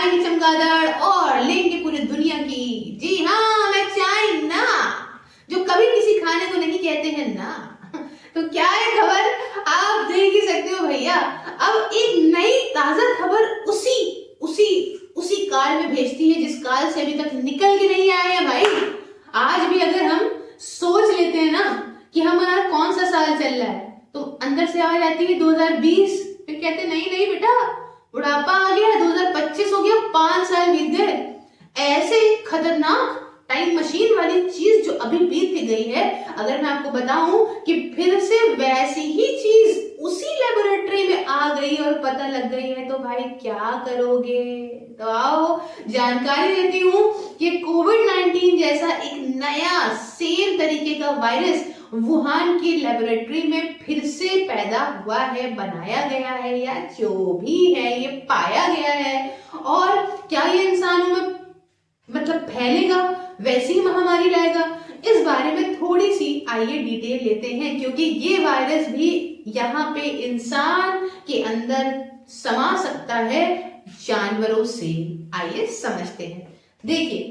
उड़ाएंगे चमगादड़ और लेंगे पूरी दुनिया की। जी हाँ, मैं चाइना, जो कभी किसी खाने को नहीं कहते हैं ना। तो क्या है खबर, आप देख ही सकते हो भैया। अब एक नई ताजा खबर उसी उसी उसी काल में भेजती है जिस काल से अभी तक निकल के नहीं आए हैं भाई। आज भी अगर हम सोच लेते हैं ना कि हमारा कौन सा साल चल रहा है, तो अंदर से आवाज आती है 2020, फिर कहते नहीं नहीं बेटा, बुढ़ापा आ गया, 2025 हो गया, 5 साल बीत गए। ऐसे खतरनाक टाइम मशीन वाली चीज जो अभी बीत के गई है, अगर मैं आपको बताऊं कि फिर से वैसी ही चीज उसी लेबोरेटरी में आ गई और पता लग गई है, तो भाई क्या करोगे। तो आओ जानकारी देती हूँ कि कोविड-19 जैसा एक नया सेम तरीके का वायरस वुहान की लेबोरेटरी में फिर से पैदा हुआ है, बनाया गया है, या जो भी है ये पाया गया है। और क्या ये इंसानों में मतलब फैलेगा, वैसी महामारी लाएगा, इस बारे में थोड़ी सी आइए डिटेल लेते हैं, क्योंकि ये वायरस भी यहाँ पे इंसान के अंदर समा सकता है जानवरों से। आइए समझते हैं। देखिए,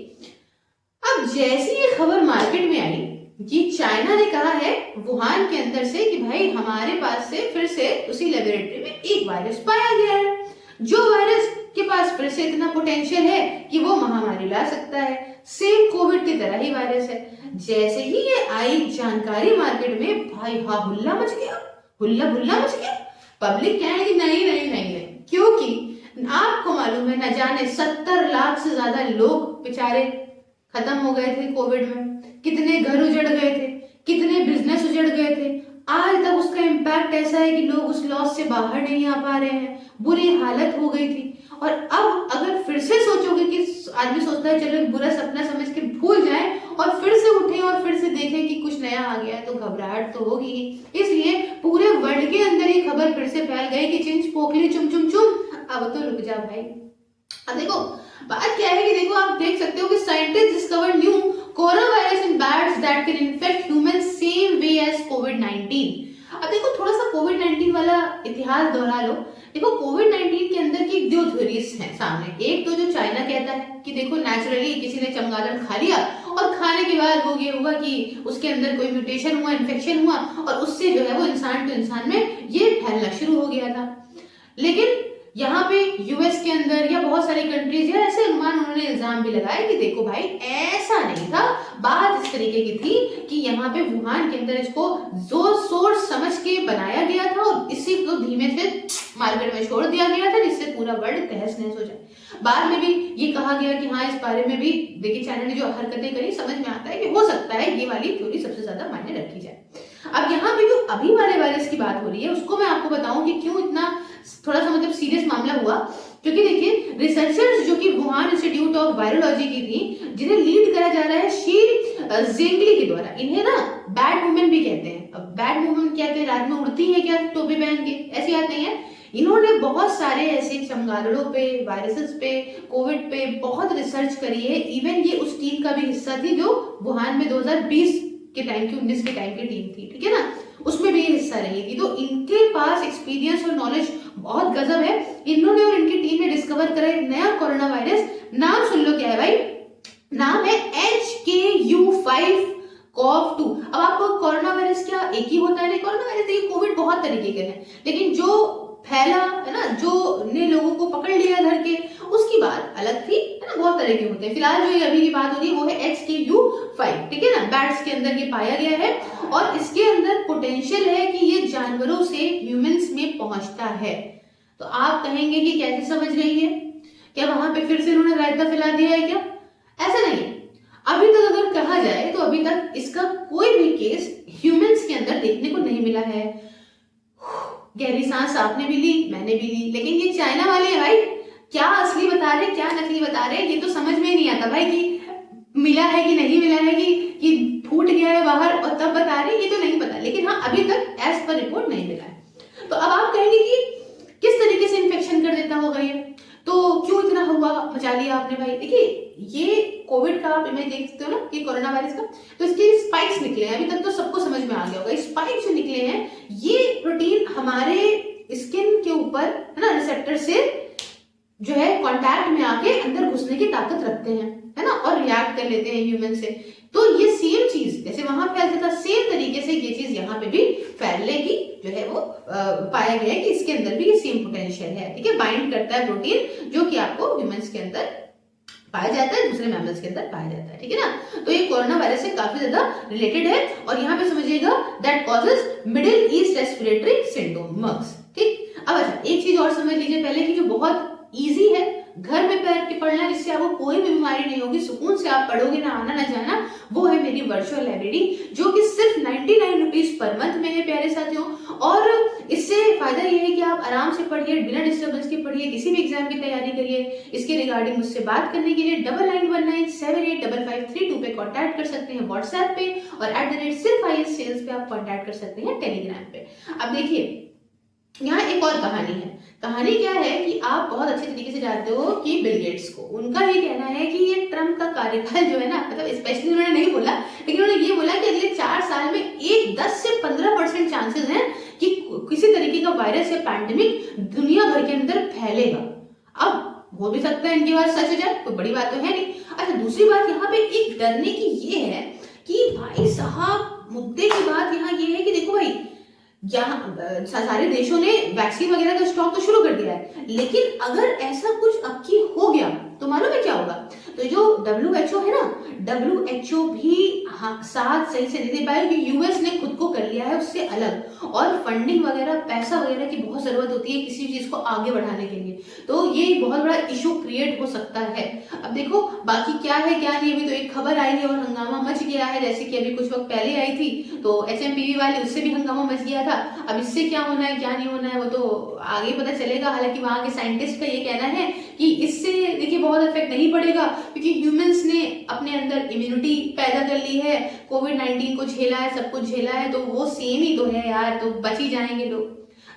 अब जैसी ये खबर मार्केट में आई, ये चाइना ने कहा है वुहान के अंदर से कि भाई हमारे पास से फिर से उसी लेबोरेटरी में एक वायरस पाया गया है, जो वायरस के पास फिर से इतना पोटेंशियल है कि वो महामारी ला सकता है। सेम कोविड की तरह ही वायरस है। जैसे ही ये आई जानकारी मार्केट में, भाई हा हुल्ला मच गया, हुल्ला बुल्ला मच गया। पब्लिक कह रही नहीं नहीं नहीं नहीं, क्योंकि आपको मालूम है, न जाने 70 लाख से ज्यादा लोग बेचारे खत्म हो गए थे कोविड में। कितने घर उजड़ गए थे, कितने बिजनेस उजड़ गए थे। आज तक उसका इम्पैक्ट ऐसा है कि लोग उस लॉस से बाहर नहीं आ पा रहे हैं, बुरी हालत हो गई थी। और अब अगर फिर से सोचोगे कि आदमी सोचता है चलो बुरा सपना समझ के भूल जाए और फिर से उठे और फिर से देखें कि कुछ नया आ गया है, तो घबराहट तो होगी ही। इसलिए पूरे वर्ल्ड के अंदर ये खबर फिर से फैल गई कि चिंच पोखली चुम चुम चुम, अब तो रुक जा भाई। अब देखो बात क्या है कि देखो आप देख सकते हो कि scientist discover new corona virus in bats that can infect humans same way as कोविड-19। अब देखो थोड़ा सा कोविड-19 वाला इतिहास दोहरा लो। देखो कोविड-19 के अंदर की 2 थ्योरीज हैं सामने। एक तो जो चाइना कहता है कि देखो नेचुरली किसी ने चमगादड़ खा लिया और खाने के बाद वो ये हुआ कि उसके अंदर कोई म्यूटेशन हुआ, इन्फेक्शन हुआ और उससे जो है वो इंसान टू इंसान में ये फैलना शुरू हो गया था। लेकिन यहाँ पे यूएस के अंदर या बहुत सारी कंट्रीज या ऐसे अनुमान उन्होंने इल्जाम भी लगाए कि देखो भाई ऐसा नहीं था, बात इस तरीके की थी कि यहाँ पे वुहान के अंदर इसको जोर शोर समझ के बनाया गया था और इसी को धीमे से मार्केट में छोड़ दिया गया था जिससे पूरा वर्ल्ड तहस नहस हो जाए। बाद में भी ये कहा गया कि हाँ इस बारे में भी देखिए चाइना ने जो हरकतें करी, समझ में आता है कि हो सकता है ये वाली थ्योरी सबसे ज्यादा मायने रखी जाए। अब यहाँ पे जो अभी वाले वायरस की बात हो रही है उसको मैं आपको बताऊं कि क्यों इतना थोड़ा सा मतलब सीरियस मामला हुआ। क्योंकि देखिए रिसर्चर्स जो कि वुहान इंस्टीट्यूट ऑफ वायरोलॉजी की थी, जिन्हें लीड करा जा रहा है शी जेंगली के द्वारा, इन्हें ना बैट वुमेन भी कहते हैं। अब बैट वुमेन कहते हैं रात में उड़ती है क्या टोपी पहन के, ऐसी बात नहीं है। इन्होंने बहुत सारे ऐसे चमगादड़ों पे, वायरसेस पे, कोविड पे बहुत रिसर्च करी है। इवन ये उस टीम का भी हिस्सा थी जो वुहान में 2020 के टाइम की 19 के टाइम की टीम थी, ठीक है ना, उसमें भी हिस्सा रही थी। तो इनके पास एक्सपीरियंस और नॉलेज बहुत गजब है। इन्होंने और इनकी टीम ने डिस्कवर करा एक नया कोरोना वायरस। नाम सुन लो क्या है भाई, नाम है HKU5CoV2। अब आपको कोरोना वायरस क्या एक ही होता है? नहीं, कोरोना वायरस देखिए कोविड बहुत तरीके के हैं, लेकिन जो फैला है ना, जो ने लोगों को पकड़ लिया धर के, उसकी बात अलग थी, है ना, बहुत तरह के होते हैं। फिलहाल जो ये अभी की बात हो रही है वो है HKU5, ठीक है ना, बैट्स के अंदर ये पाया गया है और इसके अंदर पोटेंशियल है कि ये जानवरों से ह्यूमंस में पहुंचता है। तो आप कहेंगे कि कैसे समझ रही है, क्या वहां पे फिर से इन्होंने रायता फैला दिया है क्या? ऐसा नहीं है। अभी तक अगर कहा जाए तो अभी तक इसका कोई भी केस ह्यूमंस के अंदर देखने को नहीं मिला है। गहरी सांस आपने भी ली, मैंने भी ली, लेकिन ये चाइना वाले हैं भाई, क्या असली बता रहे क्या नकली बता रहे ये तो समझ में ही नहीं आता भाई, कि मिला है कि नहीं मिला है, कि फूट गया है बाहर और तब बता रहे, ये तो नहीं पता। लेकिन हाँ अभी तक एज पर रिपोर्ट नहीं मिला है। तो अब आप कहेंगे कि किस तरीके से इन्फेक्शन कर देता होगा ये, तो क्यों इतना हुआ मचा लिया आपने भाई? देखिए ये कोविड का आप इमेज देख सकते हो ना, ये कोरोना वायरस का, तो इसके स्पाइक्स निकले हैं। अभी तक तो सबको समझ में आ गया होगा, स्पाइक जो निकले हैं ये प्रोटीन हमारे स्किन के ऊपर है ना रिसेप्टर से जो है कांटेक्ट में आके अंदर घुसने की ताकत रखते हैं, है ना, और रिएक्ट कर लेते हैं ह्यूमन से। तो ये सेम चीज जैसे वहां फैलता था, सेम तरीके से ये चीज यहाँ पे भी फैलने की जो है वो पाया गया है कि इसके अंदर भी ये सेम पोटेंशियल है। ठीक है, बाइंड करता है प्रोटीन जो कि आपको ह्यूमंस के अंदर पाया जाता है, दूसरे मैमल्स के अंदर पाया जाता है। ठीक है ना, तो ये कोरोना वायरस से काफी ज्यादा रिलेटेड है। और यहाँ पे समझिएगा that causes Middle East respiratory syndrome MERS. ठीक, अब अच्छा एक चीज और समझ लीजिए पहले की, जो बहुत इजी है घर में बैठ के पढ़ना, जिससे आपको कोई भी बीमारी नहीं होगी, सुकून से आप पढ़ोगे, ना आना ना जाना, वो है मेरी वर्चुअल लाइब्रेरी, जो कि सिर्फ 99 रुपीज पर मंथ में है प्यारे साथियों। और इससे फायदा ये है कि आप आराम से पढ़िए, बिना डिस्टर्बेंस के पढ़िए, किसी भी एग्जाम की तैयारी करिए। इसके रिगार्डिंग मुझसे बात करने के लिए 9919785532 पे कॉन्टैक्ट कर सकते हैं व्हाट्सएप पे, और @सिर्फ सेल्स पे आप कॉन्टैक्ट कर सकते हैं टेलीग्राम पे। अब देखिए यहाँ एक और कहानी है। कहानी क्या है कि आप बहुत अच्छे तरीके से जानते हो कि बिल गेट्स को, उनका ये कहना है कि ये ट्रम्प का कार्यकाल जो है ना, मतलब स्पेशली उन्होंने नहीं बोला, लेकिन उन्होंने ये बोला कि अगले 4 साल में 10 से 15% चांसेस हैं कि किसी तरीके का वायरस या पैंडेमिक दुनिया भर के अंदर फैलेगा। अब हो भी सकता है इनकी बात सच हो जाए, कोई बड़ी बात तो है नहीं। अच्छा दूसरी बात यहाँ पे एक डरने की ये है कि भाई साहब मुद्दे की बात यहाँ ये है कि देखो भाई, यहाँ सारे देशों ने वैक्सीन वगैरह का स्टॉक तो शुरू कर दिया है, लेकिन अगर ऐसा कुछ अब की हो गया तो मालूम है क्या होगा? तो जो WHO है ना, WHO भी साथ सही से नहीं दे पाए, कि यूएस ने खुद को कर लिया है उससे अलग, और फंडिंग वगैरह, पैसा वगैरह की बहुत जरूरत होती है किसी चीज को आगे बढ़ाने के लिए। तो ये बहुत बड़ा इशू क्रिएट हो सकता है। अब देखो बाकी क्या है क्या नहीं, अभी तो एक खबर आई है और हंगामा मच गया है, जैसे कि अभी कुछ वक्त पहले आई थी तो HMPV वाली, उससे भी हंगामा मच गया था। अब इससे क्या होना है क्या नहीं होना है वो तो आगे पता चलेगा। हालांकि वहां के साइंटिस्ट का ये कहना है कि इससे देखिए बहुत इफेक्ट नहीं पड़ेगा, क्योंकि ह्यूमंस ने अपने अंदर इम्यूनिटी पैदा कर ली है, कोविड-19 को झेला है, सब कुछ झेला है, तो वो सेम ही तो है यार, तो बच ही जाएंगे लोग।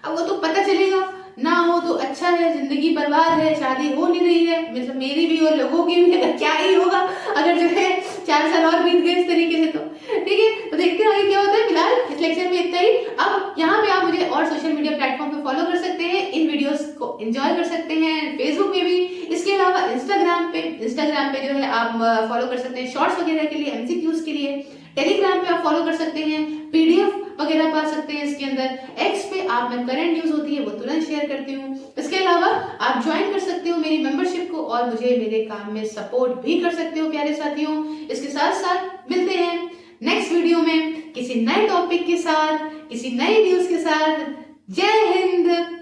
अब वो तो पता चलेगा, ना हो तो अच्छा है, जिंदगी बर्बाद है, शादी हो नहीं रही है, मतलब मेरी भी और लोगों की भी, अगर क्या ही होगा अगर जो है 4 साल और बीत गए इस तरीके से तो। ठीक है, तो देखते हैं आगे क्या होता है। फिलहाल इस लेक्चर में इतना ही। अब यहाँ पे आप मुझे और सोशल मीडिया प्लेटफॉर्म पे फॉलो कर सकते हैं, इन वीडियोस को एंजॉय कर सकते हैं, फेसबुक पे भी, इसके अलावा इंस्टाग्राम पे जो है आप फॉलो कर सकते हैं शॉर्ट्स वगैरह के लिए, MCQs के लिए। टेलीग्राम पे आप फॉलो कर सकते हैं, PDF वगैरह पा सकते हैं इसके अंदर। X पे आप मैं करंट न्यूज होती है वो तुरंत शेयर करती हूँ। इसके अलावा आप ज्वाइन कर सकते हो मेरी मेंबरशिप को, और मुझे मेरे काम में सपोर्ट भी कर सकते हो प्यारे साथियों। इसके साथ साथ मिलते हैं नेक्स्ट वीडियो में किसी नए टॉपिक के साथ, किसी नई न्यूज के साथ। जय हिंद।